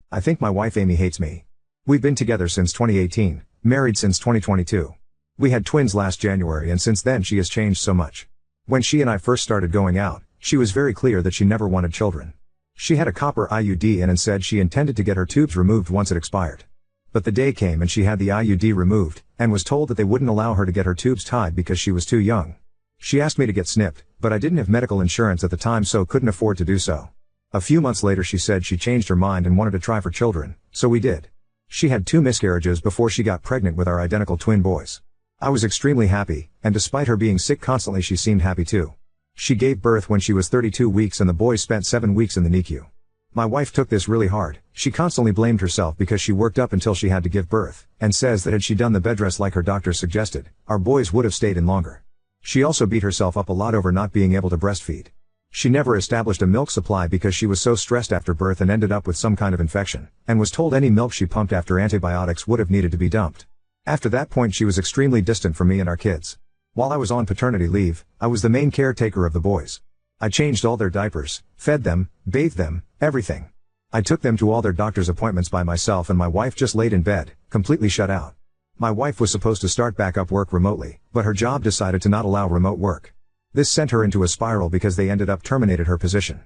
I think my wife Amy hates me. We've been together since 2018, married since 2022. We had twins last January and since then she has changed so much. When she and I first started going out, she was very clear that she never wanted children. She had a copper IUD in and said she intended to get her tubes removed once it expired. But the day came and she had the IUD removed, and was told that they wouldn't allow her to get her tubes tied because she was too young. She asked me to get snipped, but I didn't have medical insurance at the time so couldn't afford to do so. A few months later she said she changed her mind and wanted to try for children, so we did. She had 2 miscarriages before she got pregnant with our identical twin boys. I was extremely happy, and despite her being sick constantly she seemed happy too. She gave birth when she was 32 weeks and the boys spent 7 weeks in the NICU. My wife took this really hard. She constantly blamed herself because she worked up until she had to give birth, and says that had she done the bed rest like her doctor suggested, our boys would have stayed in longer. She also beat herself up a lot over not being able to breastfeed. She never established a milk supply because she was so stressed after birth and ended up with some kind of infection, and was told any milk she pumped after antibiotics would have needed to be dumped. After that point she was extremely distant from me and our kids. While I was on paternity leave, I was the main caretaker of the boys. I changed all their diapers, fed them, bathed them, everything. I took them to all their doctor's appointments by myself and my wife just laid in bed, completely shut out. My wife was supposed to start back up work remotely, but her job decided to not allow remote work. This sent her into a spiral because they ended up terminated her position.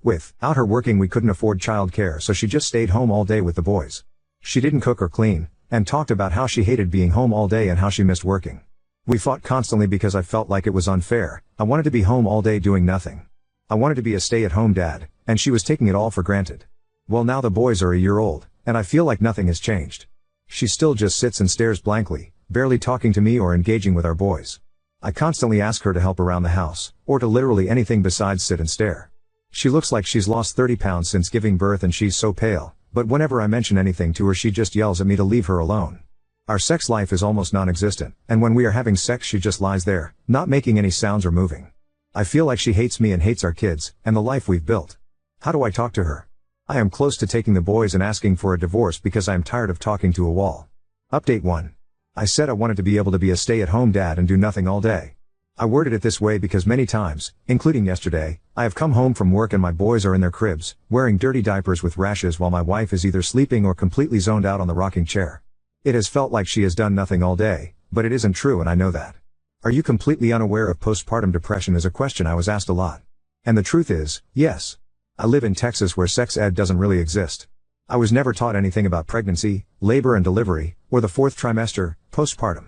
Without her working we couldn't afford child care so she just stayed home all day with the boys. She didn't cook or clean, and talked about how she hated being home all day and how she missed working. We fought constantly because I felt like it was unfair. I wanted to be home all day doing nothing. I wanted to be a stay-at-home dad, and she was taking it all for granted. Well, now the boys are a year old, and I feel like nothing has changed. She still just sits and stares blankly, barely talking to me or engaging with our boys. I constantly ask her to help around the house, or to literally anything besides sit and stare. She looks like she's lost 30 pounds since giving birth and she's so pale, but whenever I mention anything to her she just yells at me to leave her alone. Our sex life is almost non-existent, and when we are having sex she just lies there, not making any sounds or moving. I feel like she hates me and hates our kids, and the life we've built. How do I talk to her? I am close to taking the boys and asking for a divorce because I am tired of talking to a wall. Update 1. I said I wanted to be able to be a stay-at-home dad and do nothing all day. I worded it this way because many times, including yesterday, I have come home from work and my boys are in their cribs, wearing dirty diapers with rashes while my wife is either sleeping or completely zoned out on the rocking chair. It has felt like she has done nothing all day, but it isn't true and I know that. Are you completely unaware of postpartum depression is a question I was asked a lot. And the truth is, yes. I live in Texas where sex ed doesn't really exist. I was never taught anything about pregnancy, labor and delivery, or the 4th trimester, postpartum.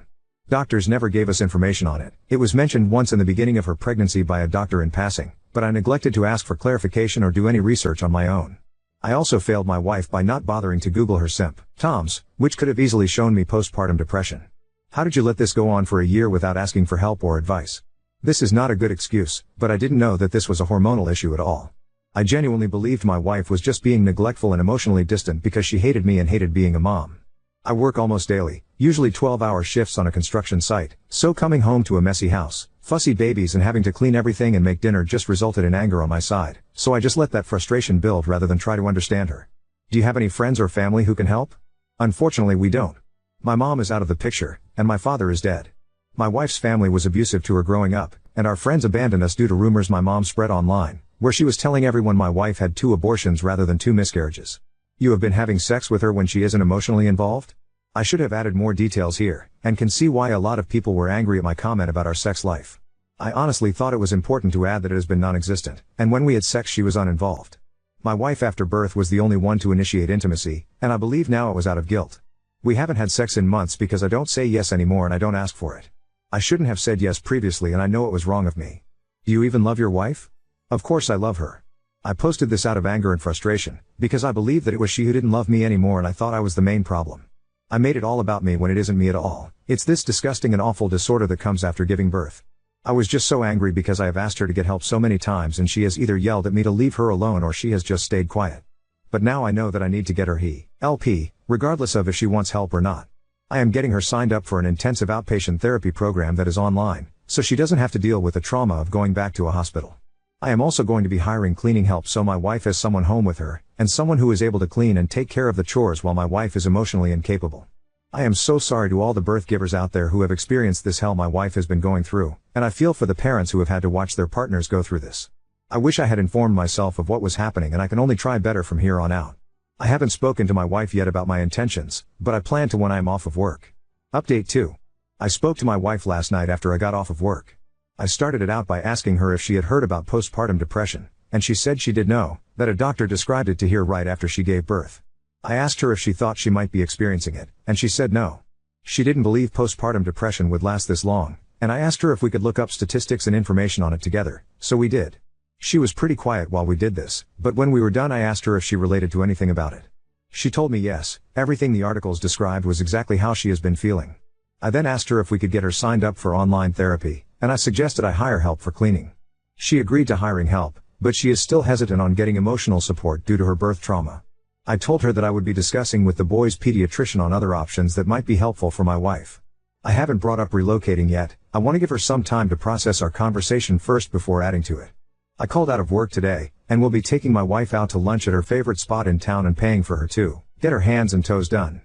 Doctors never gave us information on it. It was mentioned once in the beginning of her pregnancy by a doctor in passing, but I neglected to ask for clarification or do any research on my own. I also failed my wife by not bothering to Google her symptoms, which could have easily shown me postpartum depression. How did you let this go on for a year without asking for help or advice? This is not a good excuse, but I didn't know that this was a hormonal issue at all. I genuinely believed my wife was just being neglectful and emotionally distant because she hated me and hated being a mom. I work almost daily, usually 12-hour shifts on a construction site, so coming home to a messy house, fussy babies and having to clean everything and make dinner just resulted in anger on my side, so I just let that frustration build rather than try to understand her. Do you have any friends or family who can help? Unfortunately we don't. My mom is out of the picture, and my father is dead. My wife's family was abusive to her growing up, and our friends abandoned us due to rumors my mom spread online, where she was telling everyone my wife had 2 abortions rather than 2 miscarriages. You have been having sex with her when she isn't emotionally involved? I should have added more details here, and can see why a lot of people were angry at my comment about our sex life. I honestly thought it was important to add that it has been non-existent, and when we had sex she was uninvolved. My wife after birth was the only one to initiate intimacy, and I believe now it was out of guilt. We haven't had sex in months because I don't say yes anymore and I don't ask for it. I shouldn't have said yes previously and I know it was wrong of me. Do you even love your wife? Of course I love her. I posted this out of anger and frustration, because I believed that it was she who didn't love me anymore and I thought I was the main problem. I made it all about me when it isn't me at all. It's this disgusting and awful disorder that comes after giving birth. I was just so angry because I have asked her to get help so many times and she has either yelled at me to leave her alone or she has just stayed quiet. But now I know that I need to get her help, regardless of if she wants help or not. I am getting her signed up for an intensive outpatient therapy program that is online, so she doesn't have to deal with the trauma of going back to a hospital. I am also going to be hiring cleaning help so my wife has someone home with her, and someone who is able to clean and take care of the chores while my wife is emotionally incapable. I am so sorry to all the birth givers out there who have experienced this hell my wife has been going through, and I feel for the parents who have had to watch their partners go through this. I wish I had informed myself of what was happening and I can only try better from here on out. I haven't spoken to my wife yet about my intentions, but I plan to when I am off of work. Update 2. I spoke to my wife last night after I got off of work. I started it out by asking her if she had heard about postpartum depression, and she said she did know, that a doctor described it to her right after she gave birth. I asked her if she thought she might be experiencing it, and she said no. She didn't believe postpartum depression would last this long, and I asked her if we could look up statistics and information on it together, so we did. She was pretty quiet while we did this, but when we were done I asked her if she related to anything about it. She told me yes, everything the articles described was exactly how she has been feeling. I then asked her if we could get her signed up for online therapy, and I suggested I hire help for cleaning. She agreed to hiring help, but she is still hesitant on getting emotional support due to her birth trauma. I told her that I would be discussing with the boy's pediatrician on other options that might be helpful for my wife. I haven't brought up relocating yet. I want to give her some time to process our conversation first before adding to it. I called out of work today, and will be taking my wife out to lunch at her favorite spot in town and paying for her to get her hands and toes done.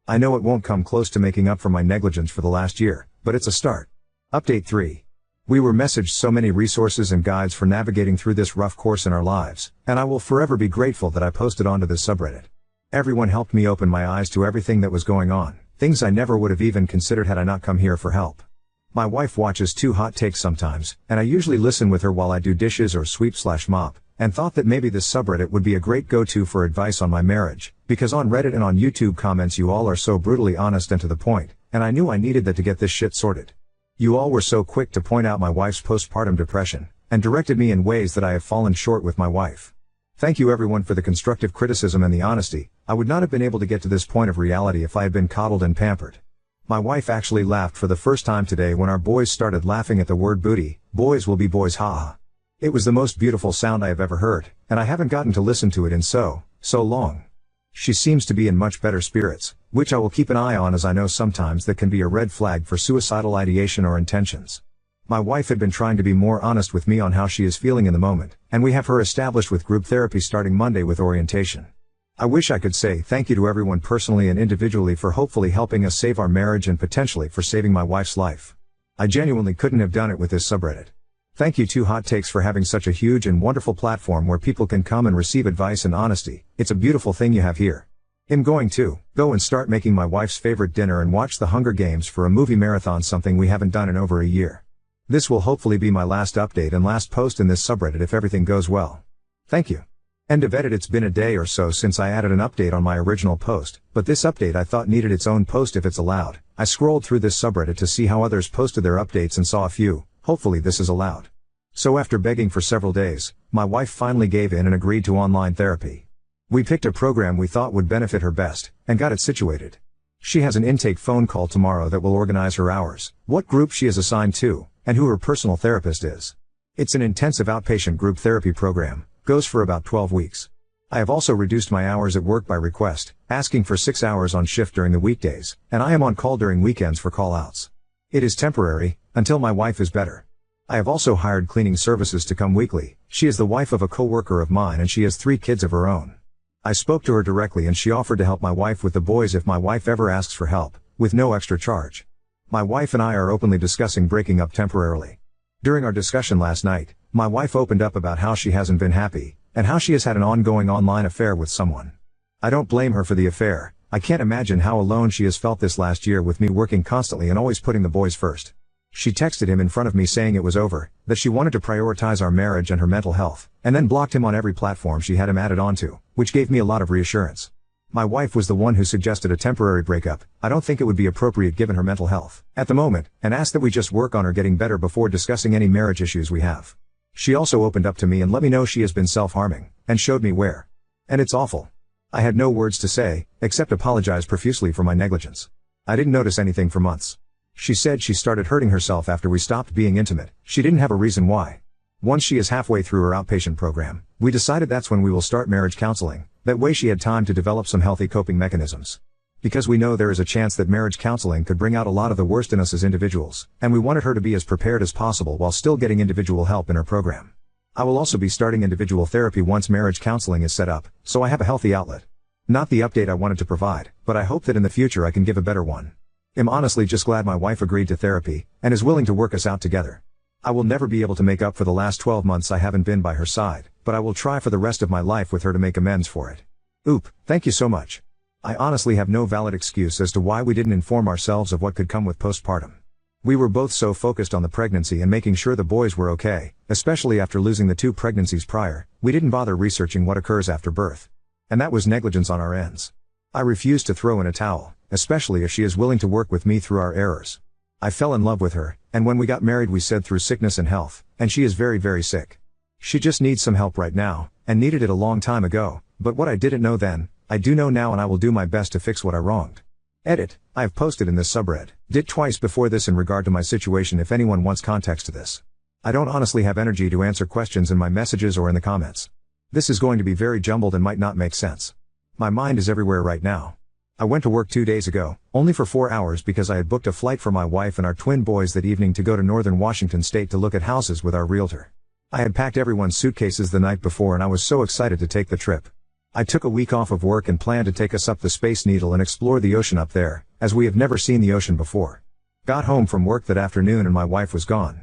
I know it won't come close to making up for my negligence for the last year, but it's a start. Update 3. We were messaged so many resources and guides for navigating through this rough course in our lives, and I will forever be grateful that I posted onto this subreddit. Everyone helped me open my eyes to everything that was going on, things I never would have even considered had I not come here for help. My wife watches Too Hot Takes sometimes, and I usually listen with her while I do dishes or sweep/mop, and thought that maybe this subreddit would be a great go-to for advice on my marriage, because on Reddit and on YouTube comments you all are so brutally honest and to the point, and I knew I needed that to get this shit sorted. You all were so quick to point out my wife's postpartum depression, and directed me in ways that I have fallen short with my wife. Thank you everyone for the constructive criticism and the honesty. I would not have been able to get to this point of reality if I had been coddled and pampered. My wife actually laughed for the first time today when our boys started laughing at the word booty. Boys will be boys, haha. It was the most beautiful sound I have ever heard, and I haven't gotten to listen to it in so long. She seems to be in much better spirits, which I will keep an eye on as I know sometimes that can be a red flag for suicidal ideation or intentions. My wife had been trying to be more honest with me on how she is feeling in the moment, and we have her established with group therapy starting Monday with orientation. I wish I could say thank you to everyone personally and individually for hopefully helping us save our marriage and potentially for saving my wife's life. I genuinely couldn't have done it with this subreddit. Thank you Too Hot Takes for having such a huge and wonderful platform where people can come and receive advice and honesty. It's a beautiful thing you have here. I'm going to go and start making my wife's favorite dinner and watch the Hunger Games for a movie marathon, something we haven't done in over a year. This will hopefully be my last update and last post in this subreddit if everything goes well. Thank you. End of edit. It's been a day or so since I added an update on my original post, but this update I thought needed its own post if it's allowed. I scrolled through this subreddit to see how others posted their updates and saw a few. Hopefully this is allowed. So after begging for several days, my wife finally gave in and agreed to online therapy. We picked a program we thought would benefit her best, and got it situated. She has an intake phone call tomorrow that will organize her hours, what group she is assigned to, and who her personal therapist is. It's an intensive outpatient group therapy program, goes for about 12 weeks. I have also reduced my hours at work by request, asking for 6 hours on shift during the weekdays, and I am on call during weekends for call-outs. It is temporary, until my wife is better. I have also hired cleaning services to come weekly. She is the wife of a co-worker of mine and she has 3 kids of her own. I spoke to her directly and she offered to help my wife with the boys if my wife ever asks for help, with no extra charge. My wife and I are openly discussing breaking up temporarily. During our discussion last night, my wife opened up about how she hasn't been happy, and how she has had an ongoing online affair with someone. I don't blame her for the affair. I can't imagine how alone she has felt this last year with me working constantly and always putting the boys first. She texted him in front of me saying it was over, that she wanted to prioritize our marriage and her mental health, and then blocked him on every platform she had him added onto, which gave me a lot of reassurance. My wife was the one who suggested a temporary breakup. I don't think it would be appropriate given her mental health at the moment, and asked that we just work on her getting better before discussing any marriage issues we have. She also opened up to me and let me know she has been self-harming, and showed me where. And it's awful. I had no words to say, except apologize profusely for my negligence. I didn't notice anything for months. She said she started hurting herself after we stopped being intimate. She didn't have a reason why. Once she is halfway through her outpatient program, we decided that's when we will start marriage counseling. That way she had time to develop some healthy coping mechanisms. Because we know there is a chance that marriage counseling could bring out a lot of the worst in us as individuals, and we wanted her to be as prepared as possible while still getting individual help in her program. I will also be starting individual therapy once marriage counseling is set up, so I have a healthy outlet. Not the update I wanted to provide, but I hope that in the future I can give a better one. I'm honestly just glad my wife agreed to therapy, and is willing to work us out together. I will never be able to make up for the last 12 months I haven't been by her side, but I will try for the rest of my life with her to make amends for it. Oop, thank you so much. I honestly have no valid excuse as to why we didn't inform ourselves of what could come with postpartum. We were both so focused on the pregnancy and making sure the boys were okay, especially after losing the 2 pregnancies prior, we didn't bother researching what occurs after birth. And that was negligence on our ends. I refused to throw in a towel, especially if she is willing to work with me through our errors. I fell in love with her, and when we got married we said through sickness and health, and she is very very sick. She just needs some help right now, and needed it a long time ago, but what I didn't know then, I do know now, and I will do my best to fix what I wronged. Edit, I have posted in this subreddit dit twice before this in regard to my situation if anyone wants context to this. I don't honestly have energy to answer questions in my messages or in the comments. This is going to be very jumbled and might not make sense. My mind is everywhere right now. I went to work 2 days ago, only for 4 hours because I had booked a flight for my wife and our twin boys that evening to go to northern Washington state to look at houses with our realtor. I had packed everyone's suitcases the night before and I was so excited to take the trip. I took a week off of work and planned to take us up the Space Needle and explore the ocean up there, as we have never seen the ocean before. Got home from work that afternoon and my wife was gone.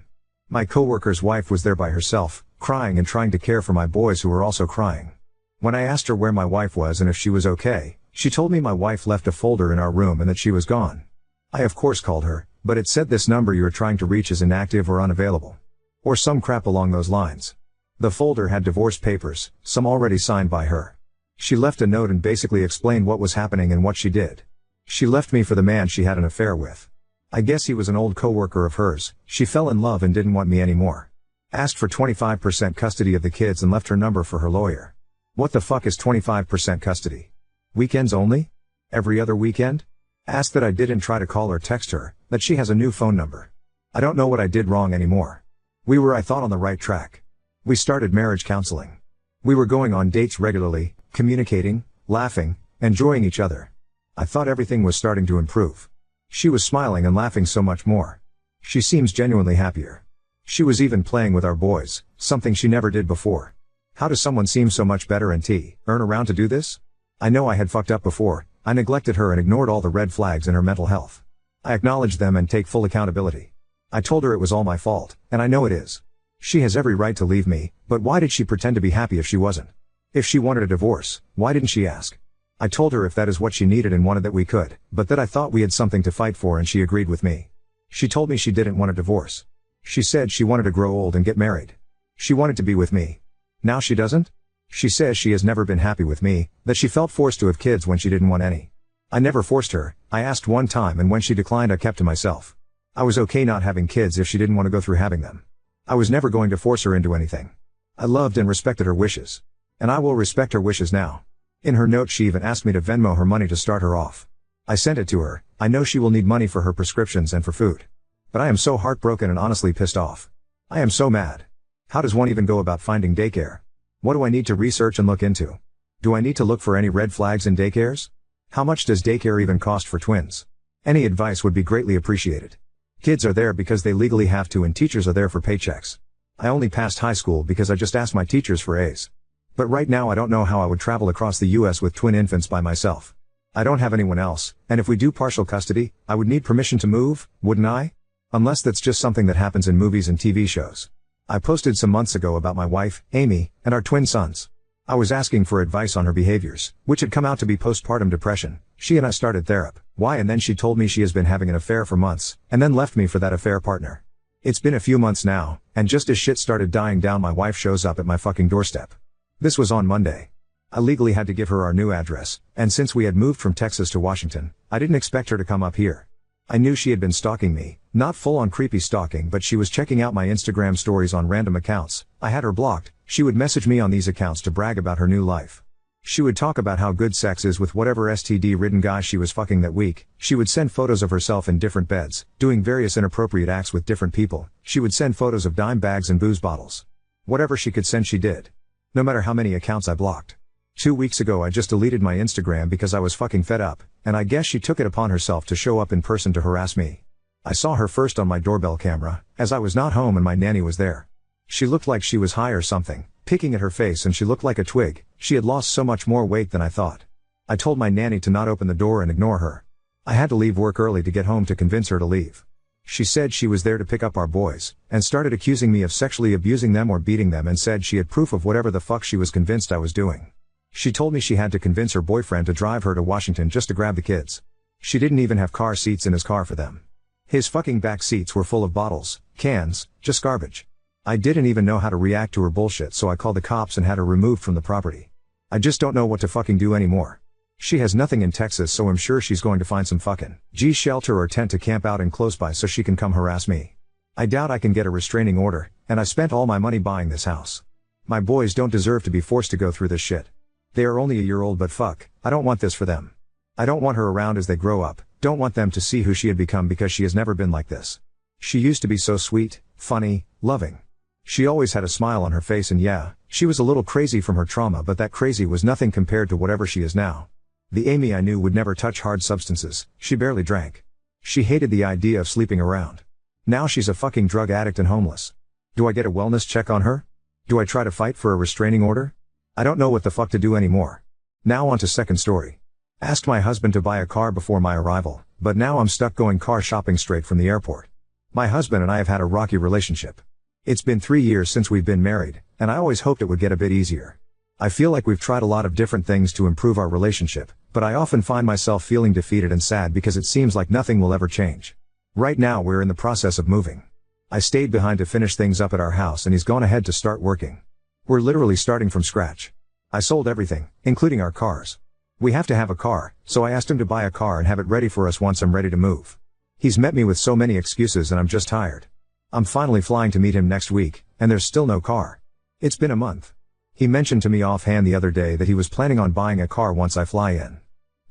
My coworker's wife was there by herself, crying and trying to care for my boys who were also crying. When I asked her where my wife was and if she was okay, she told me my wife left a folder in our room and that she was gone. I of course called her, but it said this number you are trying to reach is inactive or unavailable. Or some crap along those lines. The folder had divorce papers, some already signed by her. She left a note and basically explained what was happening and what she did. She left me for the man she had an affair with. I guess he was an old coworker of hers. She fell in love and didn't want me anymore. Asked for 25% custody of the kids and left her number for her lawyer. What the fuck is 25% custody? Weekends only? Every other weekend? Asked that I didn't try to call or text her, that she has a new phone number. I don't know what I did wrong anymore. We were, I thought, on the right track. We started marriage counseling. We were going on dates regularly, communicating, laughing, enjoying each other. I thought everything was starting to improve. She was smiling and laughing so much more. She seems genuinely happier. She was even playing with our boys, something she never did before. How does someone seem so much better and earn around to do this? I know I had fucked up before. I neglected her and ignored all the red flags in her mental health. I acknowledge them and take full accountability. I told her it was all my fault, and I know it is. She has every right to leave me, but why did she pretend to be happy if she wasn't? If she wanted a divorce, why didn't she ask? I told her if that is what she needed and wanted that we could, but that I thought we had something to fight for and she agreed with me. She told me she didn't want a divorce. She said she wanted to grow old and get married. She wanted to be with me. Now she doesn't? She says she has never been happy with me, that she felt forced to have kids when she didn't want any. I never forced her. I asked one time and when she declined I kept to myself. I was okay not having kids if she didn't want to go through having them. I was never going to force her into anything. I loved and respected her wishes. And I will respect her wishes now. In her note she even asked me to Venmo her money to start her off. I sent it to her. I know she will need money for her prescriptions and for food. But I am so heartbroken and honestly pissed off. I am so mad. How does one even go about finding daycare? What do I need to research and look into? Do I need to look for any red flags in daycares? How much does daycare even cost for twins? Any advice would be greatly appreciated. Kids are there because they legally have to and teachers are there for paychecks. I only passed high school because I just asked my teachers for A's. But right now I don't know how I would travel across the US with twin infants by myself. I don't have anyone else, and if we do partial custody, I would need permission to move, wouldn't I? Unless that's just something that happens in movies and TV shows. I posted some months ago about my wife, Amy, and our twin sons. I was asking for advice on her behaviors, which had come out to be postpartum depression. She and I started therapy. Why? And then she told me she has been having an affair for months, and then left me for that affair partner. It's been a few months now, and just as shit started dying down my wife shows up at my fucking doorstep. This was on Monday. I legally had to give her our new address, and since we had moved from Texas to Washington, I didn't expect her to come up here. I knew she had been stalking me, not full-on creepy stalking, but she was checking out my Instagram stories on random accounts. I had her blocked. She would message me on these accounts to brag about her new life. She would talk about how good sex is with whatever STD-ridden guy she was fucking that week. She would send photos of herself in different beds, doing various inappropriate acts with different people. She would send photos of dime bags and booze bottles. Whatever she could send she did. No matter how many accounts I blocked. 2 weeks ago I just deleted my Instagram because I was fucking fed up, and I guess she took it upon herself to show up in person to harass me. I saw her first on my doorbell camera, as I was not home and my nanny was there. She looked like she was high or something, picking at her face, and she looked like a twig. She had lost so much more weight than I thought. I told my nanny to not open the door and ignore her. I had to leave work early to get home to convince her to leave. She said she was there to pick up our boys, and started accusing me of sexually abusing them or beating them, and said she had proof of whatever the fuck she was convinced I was doing. She told me she had to convince her boyfriend to drive her to Washington just to grab the kids. She didn't even have car seats in his car for them. His fucking back seats were full of bottles, cans, just garbage. I didn't even know how to react to her bullshit, so I called the cops and had her removed from the property. I just don't know what to fucking do anymore. She has nothing in Texas, so I'm sure she's going to find some fucking shelter or tent to camp out in close by so she can come harass me. I doubt I can get a restraining order, and I spent all my money buying this house. My boys don't deserve to be forced to go through this shit. They are only a year old, but fuck, I don't want this for them. I don't want her around as they grow up, don't want them to see who she had become because she has never been like this. She used to be so sweet, funny, loving. She always had a smile on her face, and yeah, she was a little crazy from her trauma, but that crazy was nothing compared to whatever she is now. The Amy I knew would never touch hard substances, she barely drank. She hated the idea of sleeping around. Now she's a fucking drug addict and homeless. Do I get a wellness check on her? Do I try to fight for a restraining order? I don't know what the fuck to do anymore. Now on to second story. Asked my husband to buy a car before my arrival, but now I'm stuck going car shopping straight from the airport. My husband and I have had a rocky relationship. It's been 3 years since we've been married, and I always hoped it would get a bit easier. I feel like we've tried a lot of different things to improve our relationship, but I often find myself feeling defeated and sad because it seems like nothing will ever change. Right now we're in the process of moving. I stayed behind to finish things up at our house and he's gone ahead to start working. We're literally starting from scratch. I sold everything, including our cars. We have to have a car, so I asked him to buy a car and have it ready for us once I'm ready to move. He's met me with so many excuses and I'm just tired. I'm finally flying to meet him next week, and there's still no car. It's been a month. He mentioned to me offhand the other day that he was planning on buying a car once I fly in.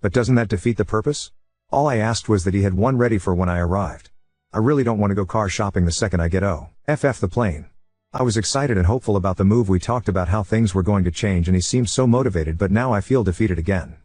But doesn't that defeat the purpose? All I asked was that he had one ready for when I arrived. I really don't want to go car shopping the second I get off the plane. I was excited and hopeful about the move. We talked about how things were going to change and he seemed so motivated, but now I feel defeated again.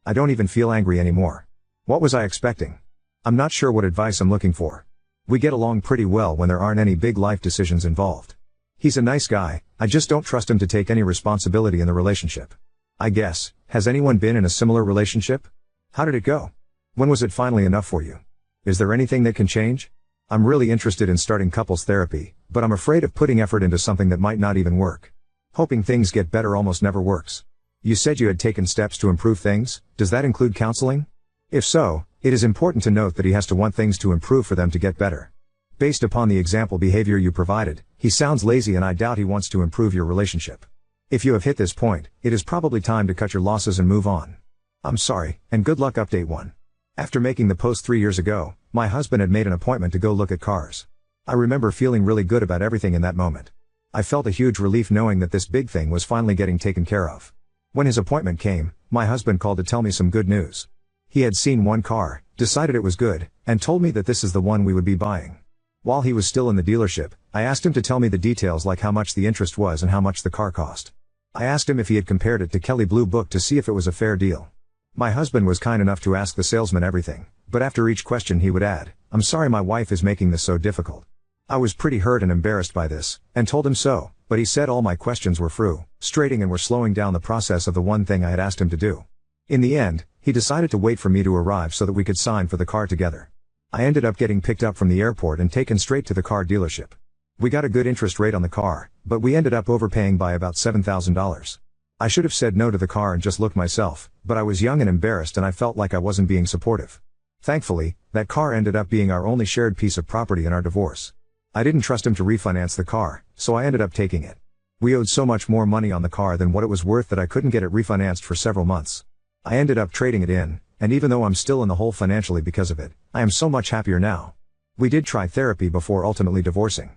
I don't even feel angry anymore. What was I expecting? I'm not sure what advice I'm looking for. We get along pretty well when there aren't any big life decisions involved. He's a nice guy, I just don't trust him to take any responsibility in the relationship. I guess, has anyone been in a similar relationship? How did it go? When was it finally enough for you? Is there anything that can change? I'm really interested in starting couples therapy, but I'm afraid of putting effort into something that might not even work. Hoping things get better almost never works. You said you had taken steps to improve things, does that include counseling? If so, it is important to note that he has to want things to improve for them to get better. Based upon the example behavior you provided, he sounds lazy and I doubt he wants to improve your relationship. If you have hit this point, it is probably time to cut your losses and move on. I'm sorry, and good luck. Update 1. After making the post 3 years ago, my husband had made an appointment to go look at cars. I remember feeling really good about everything in that moment. I felt a huge relief knowing that this big thing was finally getting taken care of. When his appointment came, my husband called to tell me some good news. He had seen one car, decided it was good, and told me that this is the one we would be buying. While he was still in the dealership, I asked him to tell me the details, like how much the interest was and how much the car cost. I asked him if he had compared it to Kelley Blue Book to see if it was a fair deal. My husband was kind enough to ask the salesman everything, but after each question he would add, "I'm sorry my wife is making this so difficult." I was pretty hurt and embarrassed by this, and told him so, but he said all my questions were frustrating and were slowing down the process of the one thing I had asked him to do. In the end, he decided to wait for me to arrive so that we could sign for the car together. I ended up getting picked up from the airport and taken straight to the car dealership. We got a good interest rate on the car, but we ended up overpaying by about $7,000. I should have said no to the car and just looked myself, but I was young and embarrassed and I felt like I wasn't being supportive. Thankfully, that car ended up being our only shared piece of property in our divorce. I didn't trust him to refinance the car, so I ended up taking it. We owed so much more money on the car than what it was worth that I couldn't get it refinanced for several months. I ended up trading it in, and even though I'm still in the hole financially because of it, I am so much happier now. We did try therapy before ultimately divorcing.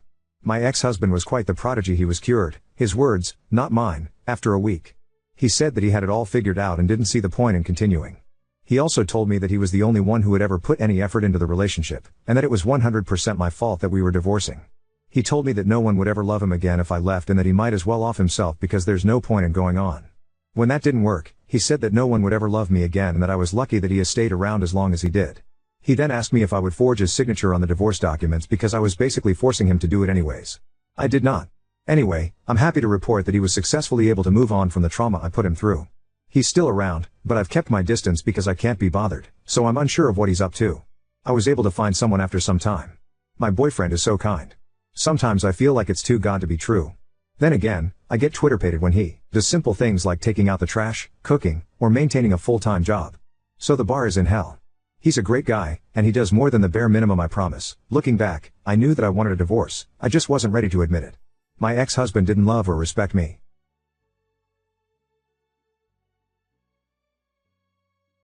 My ex-husband was quite the prodigy. He was cured, his words, not mine, after a week. He said that he had it all figured out and didn't see the point in continuing. He also told me that he was the only one who had ever put any effort into the relationship, and that it was 100% my fault that we were divorcing. He told me that no one would ever love him again if I left and that he might as well off himself because there's no point in going on. When that didn't work, he said that no one would ever love me again and that I was lucky that he has stayed around as long as he did. He then asked me if I would forge his signature on the divorce documents because I was basically forcing him to do it anyways. I did not. Anyway, I'm happy to report that he was successfully able to move on from the trauma I put him through. He's still around, but I've kept my distance because I can't be bothered, so I'm unsure of what he's up to. I was able to find someone after some time. My boyfriend is so kind. Sometimes I feel like it's too good to be true. Then again, I get Twitter-pated when he does simple things like taking out the trash, cooking, or maintaining a full-time job. So the bar is in hell. He's a great guy, and he does more than the bare minimum, I promise. Looking back, I knew that I wanted a divorce, I just wasn't ready to admit it. My ex-husband didn't love or respect me.